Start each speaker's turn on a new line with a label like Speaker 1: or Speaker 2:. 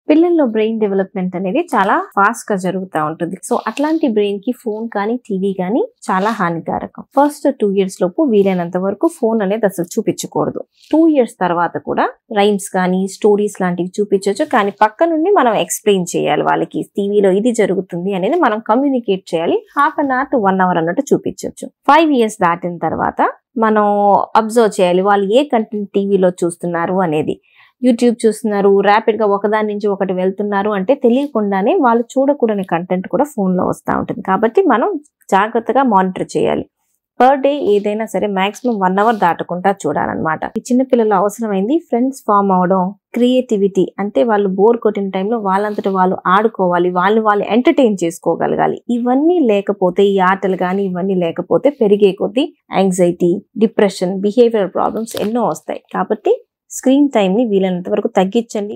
Speaker 1: పిల్లల్లో brain development అనేది చాలా ఫాస్ట్ గా జరుగుతూ ఉంటుంది. సో అట్లాంటి బ్రెయిన్ కి ఫోన్ కానీ టీవీ కానీ చాలా హానికారకం. ఫస్ట్ 2 years లోపు వీలైనంత వరకు ఫోన్ అనేది అసలు చూపించకూడదు. 2 years తర్వాత కూడా రైమ్స్ కానీ స్టోరీస్ లాంటివి చూపించవచ్చు. కానీ పక్క నుండి మనం ఎక్స్ప్లెయిన్ చేయాలి వాళ్ళకి. టీవీలో ఇది జరుగుతుంది అనేది మనం కమ్యూనికేట్ చేయాలి. 1/2 hour to 1 hour అన్నట్టు చూపించవచ్చు. 5 years దాటిన తర్వాత మనం అబ్జర్వ్ చేయాలి వాళ్ళు ఏ కంటెంట్ టీవీలో చూస్తున్నారు అనేది. యూట్యూబ్ చూస్తున్నారు, ర్యాపిడ్ గా ఒకదాని నుంచి ఒకటి వెళ్తున్నారు అంటే తెలియకుండానే వాళ్ళు చూడకూడని కంటెంట్ కూడా ఫోన్ లో వస్తూ ఉంటుంది. కాబట్టి మనం జాగ్రత్తగా మానిటర్ చేయాలి. పర్ డే ఏదైనా సరే మాక్సిమం 1 hour దాటకుండా చూడాలన్నమాట. ఈ చిన్నపిల్లల అవసరమైంది ఫ్రెండ్స్ ఫామ్ అవడం, క్రియేటివిటీ అంటే వాళ్ళు బోర్ కొట్టిన టైంలో వాళ్ళంతట వాళ్ళు ఆడుకోవాలి, వాళ్ళు ఎంటర్టైన్ చేసుకోగలగాలి. ఇవన్నీ లేకపోతే, ఈ ఆటలు కానీ ఇవన్నీ లేకపోతే పెరిగే కొద్దీ యాంగ్జైటీ, డిప్రెషన్, బిహేవియరల్ ప్రాబ్లమ్స్ ఎన్నో వస్తాయి. కాబట్టి స్క్రీన్ టైం ని వీలైనంత వరకు తగ్గించండి.